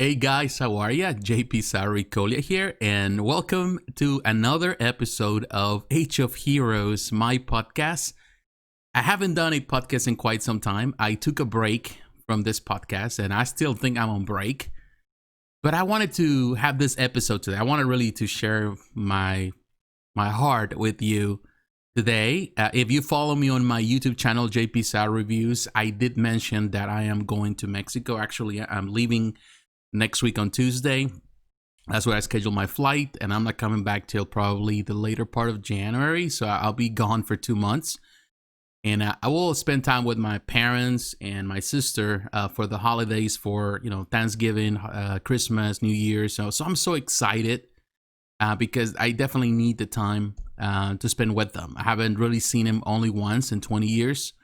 Hey guys, how are ya? JP Sarricolea here, and welcome to another episode of Age of Heroes, my podcast. I haven't done a podcast in quite some time. I took a break from this podcast, and I still think I'm on break. But I wanted to have this episode today. I wanted really to share my heart with you today. If you follow me on my YouTube channel, JP Sarrireviews, I did mention that I am going to Mexico. Actually, I'm leaving next week on Tuesday. That's where I scheduled my flight, and I'm not coming back till probably the later part of January. So I'll be gone for 2 months, and I will spend time with my parents and my sister for the holidays, for Thanksgiving, Christmas, New Year's. So I'm so excited because I definitely need the time to spend with them. I haven't really seen him only once in 20 years.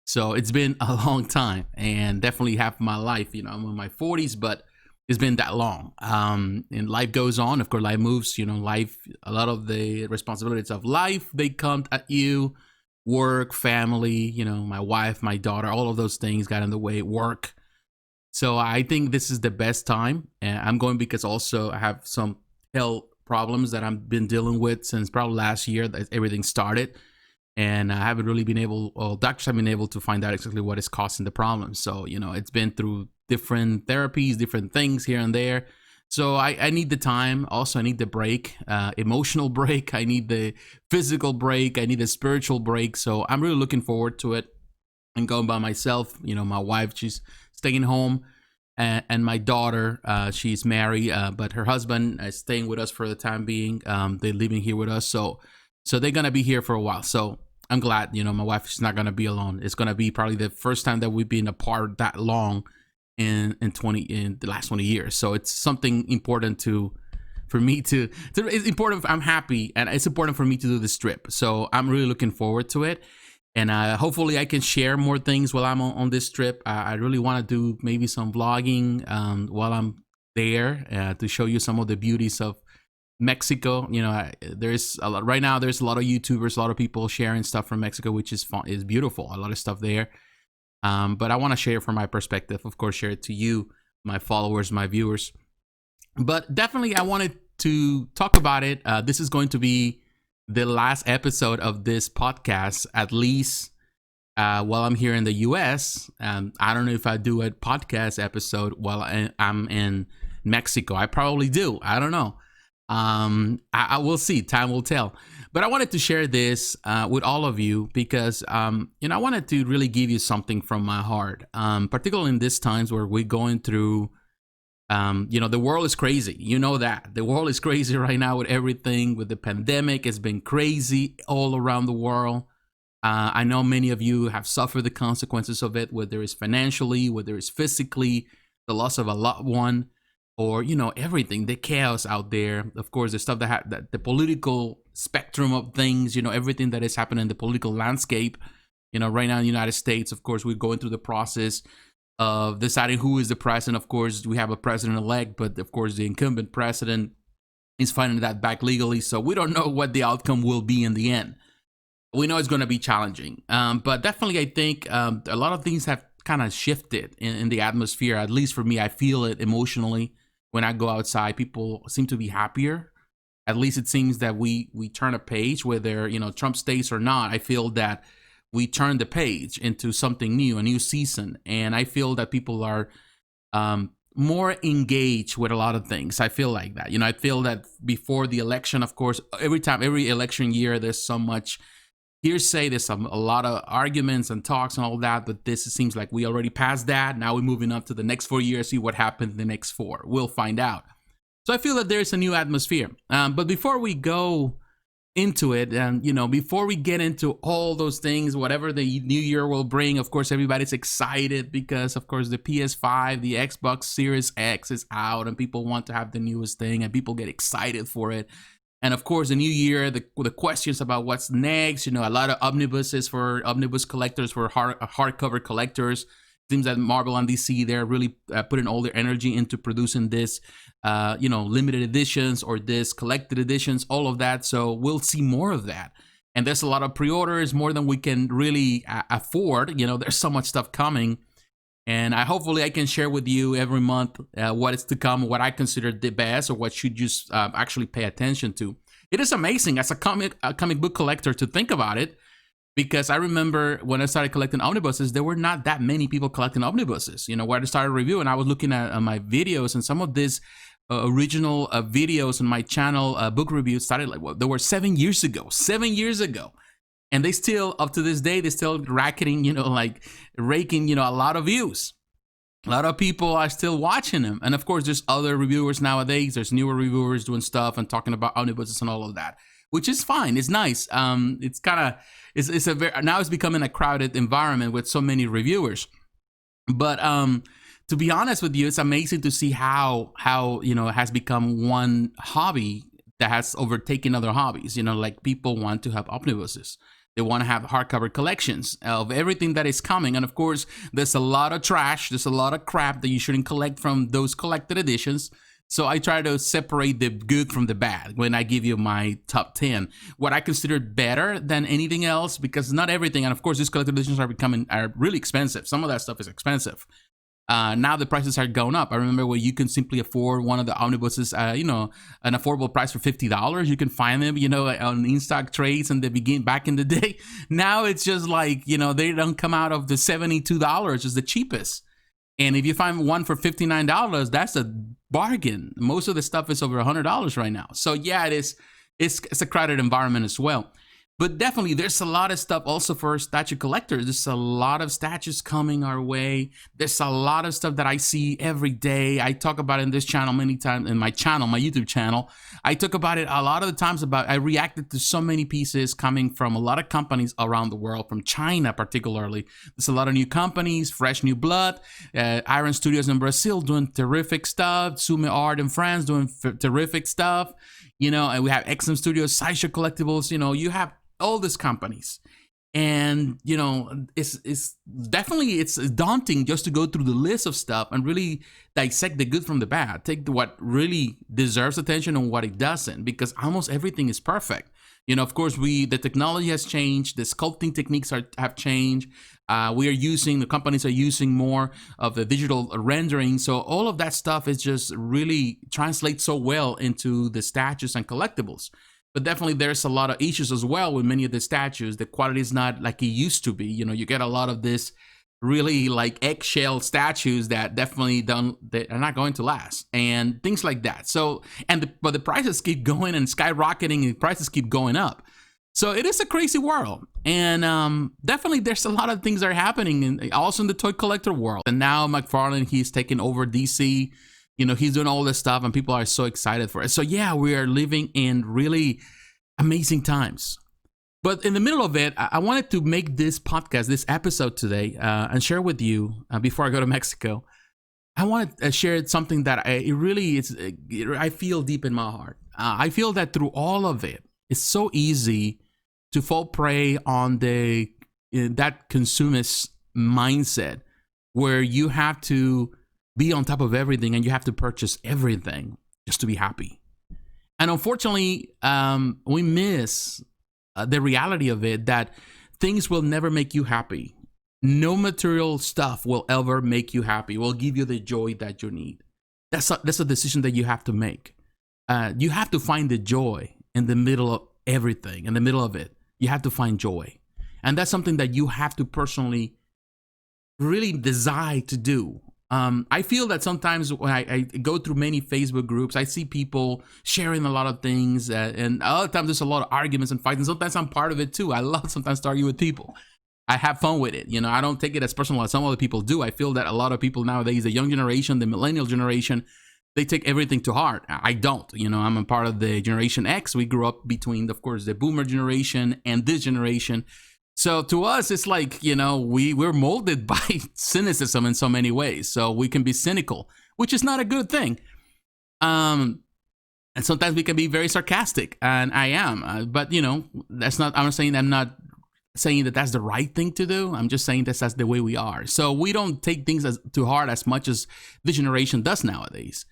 So it's been a long time, and definitely half of my life. I'm in my 40s, but it's been that long. And life goes on. Of course, life moves. Life, a lot of the responsibilities of life, they come at you. Work, family, my wife, my daughter, all of those things got in the way. Work. So I think this is the best time. And I'm going because also I have some health problems that I've been dealing with since probably last year that everything started. And I haven't really been able, well, doctors have been able to find out exactly what is causing the problem. So, it's been through different therapies, different things here and there. So I need the time. Also, I need the break, emotional break. I need the physical break. I need the spiritual break. So I'm really looking forward to it and going by myself. My wife, she's staying home. And my daughter, she's married, but her husband is staying with us for the time being. They're living here with us. So they're going to be here for a while. So I'm glad, my wife is not going to be alone. It's going to be probably the first time that we've been apart that long in the last 20 years. So it's something important for me to it's important. I'm happy, and it's important for me to do this trip. So I'm really looking forward to it. And hopefully I can share more things while I'm on this trip. I really want to do maybe some vlogging while I'm there to show you some of the beauties of Mexico. There's a lot right now. There's a lot of YouTubers, a lot of people sharing stuff from Mexico, which is fun, is beautiful. A lot of stuff there. But I want to share from my perspective, of course, share it to you, my followers, my viewers. But definitely I wanted to talk about it. This is going to be the last episode of this podcast, at least while I'm here in the US. I don't know if I do a podcast episode while I'm in Mexico. I probably do. I don't know. I will see. Time will tell. But I wanted to share this with all of you because, I wanted to really give you something from my heart, particularly in these times where we're going through, the world is crazy. That. The world is crazy right now with everything, with the pandemic. It's been crazy all around the world. I know many of you have suffered the consequences of it, whether it's financially, whether it's physically, the loss of a loved one, or everything, the chaos out there. Of course, the stuff that the political spectrum of things, everything that is happening in the political landscape. Right now in the United States, of course, we're going through the process of deciding who is the president. Of course, we have a president-elect, but of course, the incumbent president is fighting that back legally. So we don't know what the outcome will be in the end. We know it's going to be challenging, but definitely, I think a lot of things have kind of shifted in the atmosphere. At least for me, I feel it emotionally. When I go outside, people seem to be happier. At least it seems that we turn a page, whether Trump stays or not. I feel that we turn the page into something new, a new season, and I feel that people are more engaged with a lot of things. I feel like that. I feel that before the election, of course, every election year, there's so much hearsay. There's a lot of arguments and talks and all that, but this seems like we already passed that. Now we're moving up to the next 4 years, see what happens in the next 4. We'll find out. So I feel that there's a new atmosphere. But before we go into it, and before we get into all those things, whatever the new year will bring, of course, everybody's excited because, of course, the PS5, the Xbox Series X is out, and people want to have the newest thing, and people get excited for it. And of course, the new year, the questions about what's next, a lot of omnibus collectors, for hardcover collectors. Seems that Marvel and DC, they're really putting all their energy into producing this, limited editions or this collected editions, all of that. So we'll see more of that. And there's a lot of pre-orders, more than we can really afford. There's so much stuff coming. And hopefully I can share with you every month what is to come, what I consider the best, or what should you actually pay attention to. It is amazing as a comic book collector to think about it, because I remember when I started collecting omnibuses, there were not that many people collecting omnibuses. You know, where I started reviewing, I was looking at my videos, and some of these original videos on my channel, book reviews, started like, well, they were 7 years ago. And they still, up to this day, they're still racketing, raking, a lot of views. A lot of people are still watching them. And of course, there's other reviewers nowadays. There's newer reviewers doing stuff and talking about omnibuses and all of that, which is fine. It's nice. It's kind of, now it's becoming a crowded environment with so many reviewers. But to be honest with you, it's amazing to see how it has become one hobby that has overtaken other hobbies. Like people want to have omnibuses. They want to have hardcover collections of everything that is coming. And of course, there's a lot of trash. There's a lot of crap that you shouldn't collect from those collected editions. So I try to separate the good from the bad when I give you my top 10. What I consider better than anything else, because not everything, and of course, these collected editions are really expensive. Some of that stuff is expensive. Now the prices are going up. I remember when you can simply afford one of the omnibuses, an affordable price for $50. You can find them, on in-stock trades back in the day. Now it's just like, they don't come out of the $72 is the cheapest. And if you find one for $59, that's a bargain. Most of the stuff is over $100 right now. So yeah, it's a crowded environment as well. But definitely, there's a lot of stuff also for statue collectors. There's a lot of statues coming our way. There's a lot of stuff that I see every day. I talk about it in this channel many times, in my YouTube channel. I talk about it a lot of the times I reacted to so many pieces coming from a lot of companies around the world, from China particularly. There's a lot of new companies, fresh new blood. Iron Studios in Brazil doing terrific stuff. Sume Art in France doing terrific stuff. And we have XM Studios, Sideshow Collectibles. You have all these companies, and it's definitely daunting just to go through the list of stuff and really dissect the good from the bad, take what really deserves attention and what it doesn't, because almost everything is perfect. Of course, the technology has changed, the sculpting techniques have changed. The companies are using more of the digital rendering, so all of that stuff is just really translates so well into the statues and collectibles. But definitely there's a lot of issues as well with many of the statues. The quality is not like it used to be. You get a lot of this really like eggshell statues that definitely they are not going to last, and things like that. So, but the prices keep going and skyrocketing, and the prices keep going up. So it is a crazy world. And definitely there's a lot of things that are happening, also in the toy collector world. And now McFarlane, he's taking over DC. He's doing all this stuff, and people are so excited for it. So yeah, we are living in really amazing times. But in the middle of it, I wanted to make this podcast, this episode today, and share with you before I go to Mexico. I want to share something that I feel deep in my heart. I feel that through all of it, it's so easy to fall prey on that consumist mindset where you have to be on top of everything and you have to purchase everything just to be happy. And unfortunately, we miss the reality of it, that things will never make you happy. No material stuff will ever make you happy, will give you the joy that you need. That's a decision that you have to make. You have to find the joy in the middle of everything, in the middle of it. You have to find joy. And that's something that you have to personally really desire to do. I feel that sometimes when I go through many Facebook groups, I see people sharing a lot of things, and a lot of times there's a lot of arguments and fights, and sometimes I'm part of it too. I love sometimes to argue with people. I have fun with it. I don't take it as personal as some other people do. I feel that a lot of people nowadays, the young generation, the millennial generation, they take everything to heart. I don't. I'm a part of the Generation X. We grew up between, of course, the boomer generation and this generation. So to us, it's like, we're molded by cynicism in so many ways. So we can be cynical, which is not a good thing. And sometimes we can be very sarcastic, and I am. But, that's not, I'm not saying that that's the right thing to do. I'm just saying that's the way we are. So we don't take things to heart as much as the generation does nowadays,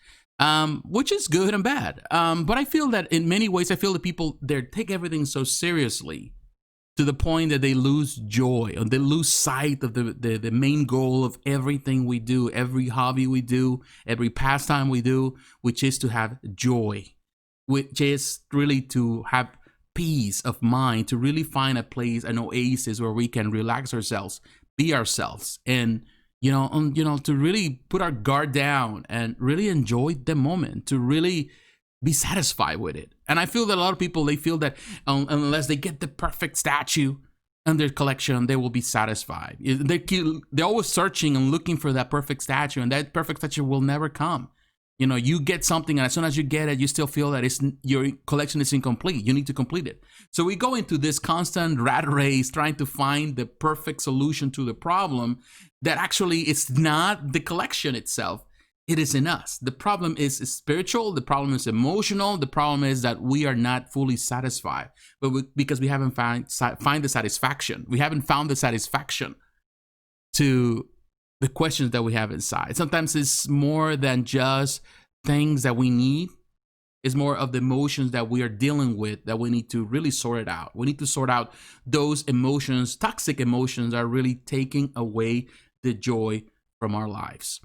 which is good and bad. But I feel that in many ways, I feel that people, they take everything so seriously. to the point that they lose joy, or they lose sight of the main goal of everything we do, every hobby we do, every pastime we do, which is to have joy, which is really to have peace of mind, to really find a place, an oasis where we can relax ourselves, be ourselves, and to really put our guard down and really enjoy the moment, to really be satisfied with it. And I feel that a lot of people, they feel that unless they get the perfect statue in their collection, they will be satisfied. They're always searching and looking for that perfect statue, and that perfect statue will never come. You get something, and as soon as you get it, you still feel that your collection is incomplete. You need to complete it. So we go into this constant rat race trying to find the perfect solution to the problem that actually it's not the collection itself. It is in us. The problem is spiritual. The problem is emotional. The problem is that we are not fully satisfied, because we haven't found the satisfaction. We haven't found the satisfaction to the questions that we have inside. Sometimes it's more than just things that we need. It's more of the emotions that we are dealing with that we need to really sort it out. We need to sort out those emotions, toxic emotions that are really taking away the joy from our lives.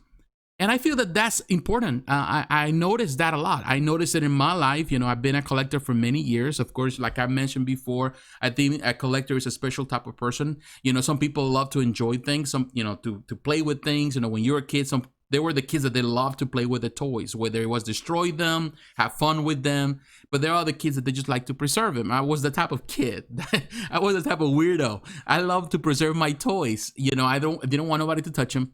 And I feel that that's important. I noticed that a lot. I noticed it in my life. I've been a collector for many years. Of course, like I mentioned before, I think a collector is a special type of person. Some people love to enjoy things, to play with things. When you're a kid, they were the kids that they love to play with the toys, whether it was destroy them, have fun with them. But there are other kids that they just like to preserve them. I was the type of kid. I was the type of weirdo. I love to preserve my toys. I didn't want nobody to touch them.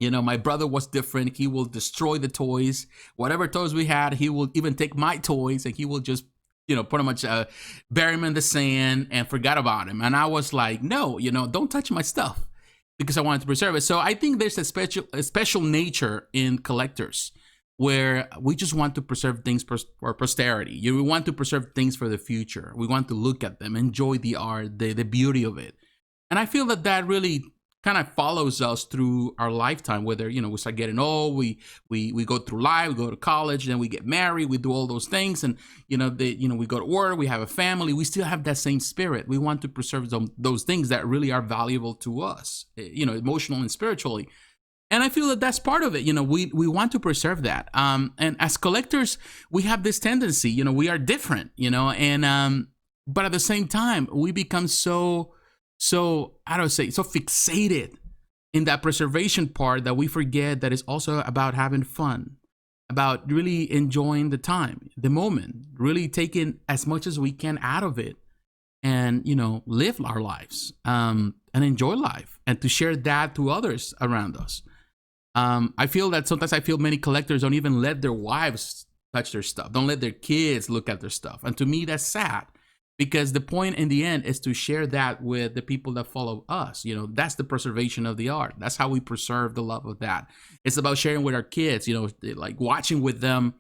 My brother was different. He will destroy the toys. Whatever toys we had, he will even take my toys and he will just, pretty much bury them in the sand and forgot about him. And I was like, no, don't touch my stuff, because I wanted to preserve it. So I think there's a special nature in collectors where we just want to preserve things for posterity. We want to preserve things for the future. We want to look at them, enjoy the art, the beauty of it. And I feel that really kind of follows us through our lifetime, whether we start getting old, we go through life, we go to college, then we get married, we do all those things, and we go to work, we have a family, we still have that same spirit. We want to preserve those things that really are valuable to us, emotionally and spiritually. And I feel that that's part of it. We want to preserve that. And as collectors, we have this tendency, we are different, and but at the same time, we become so fixated in that preservation part that we forget that it's also about having fun, about really enjoying the time, the moment, really taking as much as we can out of it, and live our lives and enjoy life, and to share that to others around us. I feel that sometimes many collectors don't even let their wives touch their stuff, don't let their kids look at their stuff, and to me that's sad. Because the point in the end is to share that with the people that follow us. That's the preservation of the art. That's how we preserve the love of that. It's about sharing with our kids, like watching with them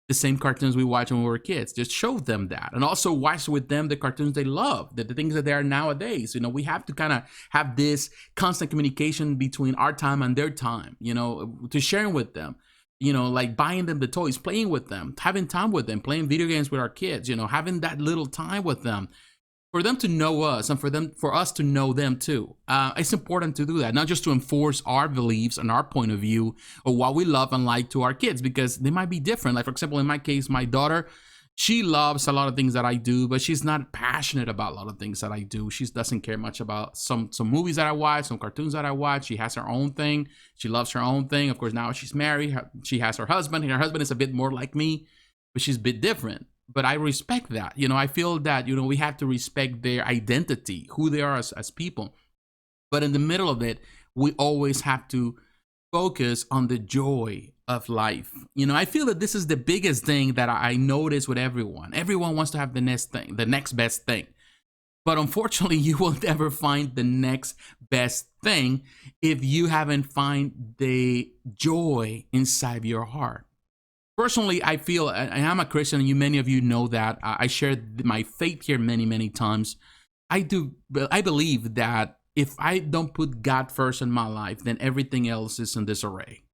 the same cartoons we watched when we were kids. Just show them that. And also watch with them the cartoons they love, the things that they are nowadays. We have to kind of have this constant communication between our time and their time, to sharing with them. Like buying them the toys, playing with them, having time with them, playing video games with our kids, having that little time with them, for them to know us and for us to know them too. It's important to do that, not just to enforce our beliefs and our point of view of what we love and like to our kids, because they might be different. Like, for example, in my case, my daughter, she loves a lot of things that I do, but she's not passionate about a lot of things that I do. She doesn't care much about some movies that I watch, some cartoons that I watch. She has her own thing. She loves her own thing. Of course, now she's married. She has her husband, and her husband is a bit more like me, but she's a bit different. But I respect that. I feel that, we have to respect their identity, who they are as people. But in the middle of it, we always have to focus on the joy of life. I feel that this is the biggest thing that I notice with everyone. Everyone wants to have the next best thing. But unfortunately, you will never find the next best thing if you haven't find the joy inside your heart. Personally, I feel, and I'm a Christian, and many of you know that. I shared my faith here many, many times. I believe that if I don't put God first in my life, then everything else is in disarray.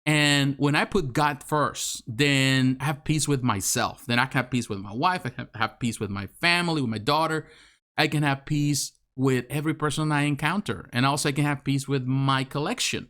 And when I put God first, then I have peace with myself. Then I can have peace with my wife. I have peace with my family, with my daughter. I can have peace with every person I encounter. And also I can have peace with my collection.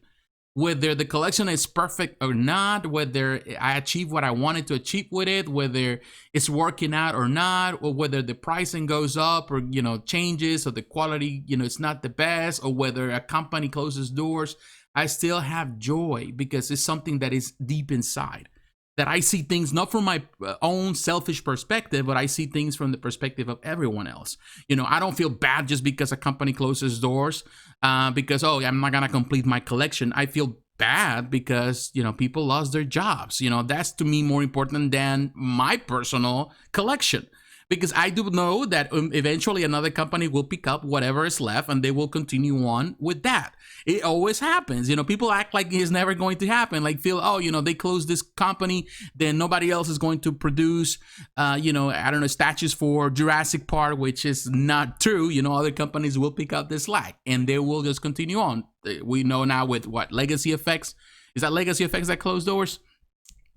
Whether the collection is perfect or not, whether I achieve what I wanted to achieve with it, whether it's working out or not, or whether the pricing goes up or, changes, or the quality, it's not the best, or whether a company closes doors, I still have joy because it's something that is deep inside. That I see things not from my own selfish perspective, but I see things from the perspective of everyone else. I don't feel bad just because a company closes doors, because, I'm not going to complete my collection. I feel bad because, people lost their jobs. That's to me more important than my personal collection. Because I do know that eventually another company will pick up whatever is left and they will continue on with that. It always happens. People act like it's never going to happen. Like feel, they close this company, then nobody else is going to produce, statues for Jurassic Park, which is not true. Other companies will pick up the slack and they will just continue on. We know now with Legacy Effects. Is that Legacy Effects that close doors?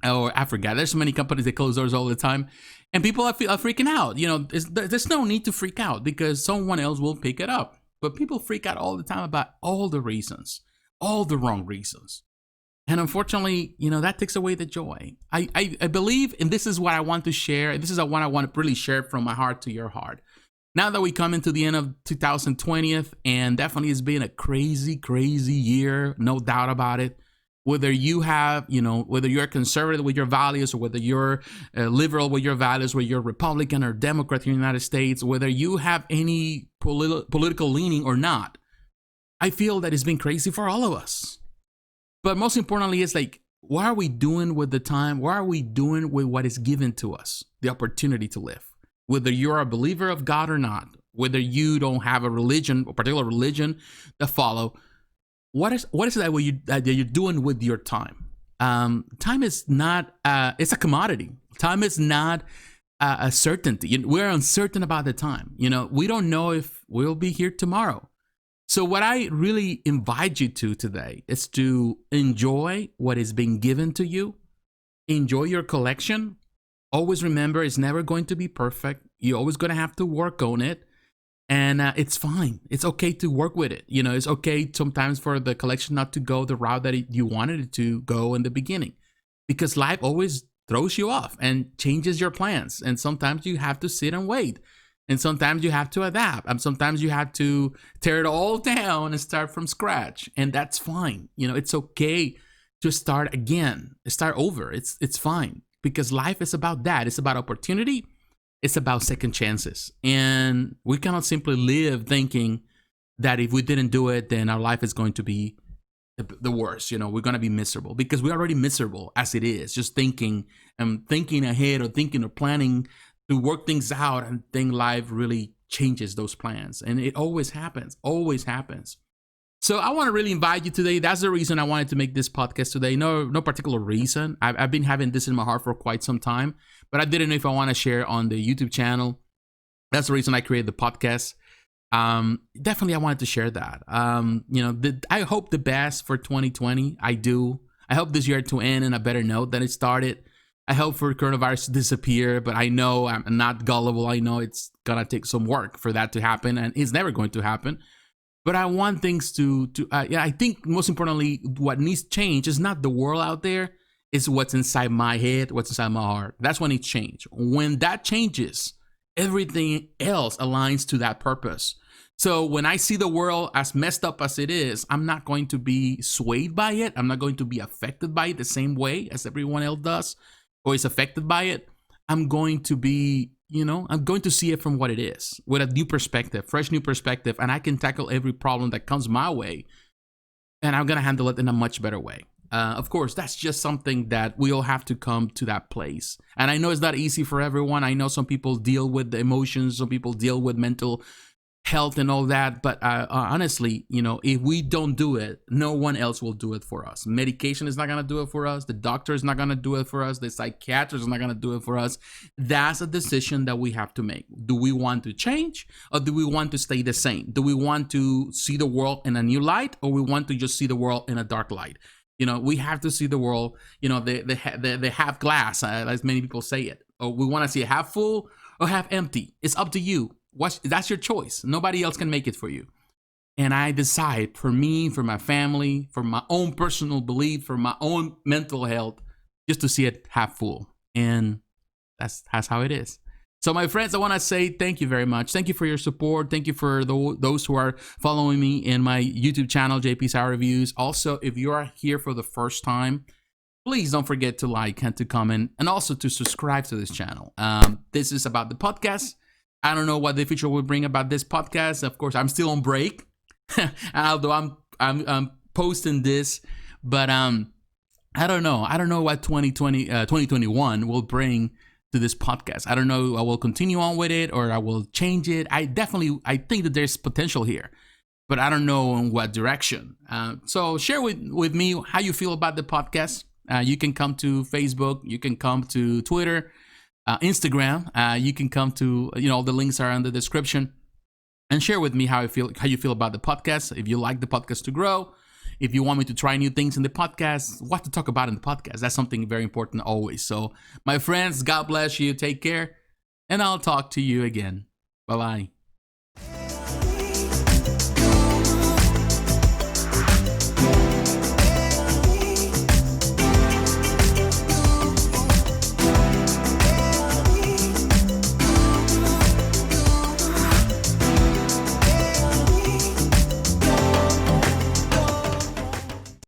Or I forgot. There's so many companies that close doors all the time. And people are freaking out. There's no need to freak out because someone else will pick it up. But people freak out all the time about all the reasons, all the wrong reasons. And unfortunately, that takes away the joy. I believe, and this is what I want to share. This is what I want to really share from my heart to your heart. Now that we come into the end of 2020, and definitely it's been a crazy, crazy year, no doubt about it. Whether you have, whether you're conservative with your values or whether you're liberal with your values, whether you're Republican or Democrat in the United States, whether you have any political leaning or not, I feel that it's been crazy for all of us. But most importantly, it's like, what are we doing with the time? What are we doing with what is given to us? The opportunity to live. Whether you're a believer of God or not, whether you don't have a religion, a particular religion to follow, what is that you're doing with your time? Time is not, it's a commodity. Time is not a certainty. We're uncertain about the time. We don't know if we'll be here tomorrow. So what I really invite you to today is to enjoy what is being given to you. Enjoy your collection. Always remember, it's never going to be perfect. You're always going to have to work on it. And it's fine. It's okay to work with it. It's okay sometimes for the collection not to go the route that you wanted it to go in the beginning. Because life always throws you off and changes your plans. And sometimes you have to sit and wait. And sometimes you have to adapt. And sometimes you have to tear it all down and start from scratch. And that's fine. It's okay to start again, start over. It's fine. Because life is about that. It's about opportunity. It's about second chances. And we cannot simply live thinking that if we didn't do it, then our life is going to be the worst. We're going to be miserable because we're already miserable as it is. Just thinking ahead or thinking or planning to work things out, and then life really changes those plans. And it always happens, always happens. So I want to really invite you today. That's the reason I wanted to make this podcast today. No particular reason. I've been having this in my heart for quite some time, but I didn't know if I want to share on the YouTube channel. That's the reason I created the podcast. Definitely, I wanted to share that. I hope the best for 2020. I do. I hope this year to end in a better note than it started. I hope for coronavirus to disappear, but I know I'm not gullible. I know it's gonna take some work for that to happen, and it's never going to happen. But I want things I think most importantly, what needs to change is not the world out there, it's what's inside my head, what's inside my heart. That's when it changes. When that changes, everything else aligns to that purpose. So when I see the world as messed up as it is, I'm not going to be swayed by it. I'm not going to be affected by it the same way as everyone else does or is affected by it. I'm going to be, I'm going to see it from what it is, with a new perspective, fresh new perspective, and I can tackle every problem that comes my way, and I'm going to handle it in a much better way. Of course, that's just something that we all have to come to that place. And I know it's not easy for everyone. I know some people deal with the emotions, some people deal with mental health and all that. But honestly, if we don't do it, no one else will do it for us. Medication is not going to do it for us. The doctor is not going to do it for us. The psychiatrist is not going to do it for us. That's a decision that we have to make. Do we want to change, or do we want to stay the same? Do we want to see the world in a new light, or we want to just see the world in a dark light? We have to see the world, the half glass, as many people say it. Or we want to see it half full or half empty. It's up to you. That's your choice. Nobody else can make it for you. And I decide for me, for my family, for my own personal belief, for my own mental health, just to see it half full. And that's how it is. So my friends, I want to say thank you very much. Thank you for your support. Thank you for those who are following me in my YouTube channel, JP Sarrireviews. Also, if you are here for the first time, please don't forget to like and to comment and also to subscribe to this channel. This is about the podcast. I don't know what the future will bring about this podcast. Of course, I'm still on break, although I'm posting this, but I don't know. I don't know what 2021 will bring to this podcast. I don't know. I will continue on with it or I will change it. I think that there's potential here, but I don't know in what direction. So share with me how you feel about the podcast. You can come to Facebook. You can come to Twitter, Instagram. You can come to, the links are in the description, and share with me how you feel about the podcast. If you like the podcast to grow, if you want me to try new things in the podcast, what to talk about in the podcast. That's something very important always. So my friends, God bless you. Take care. And I'll talk to you again. Bye-bye.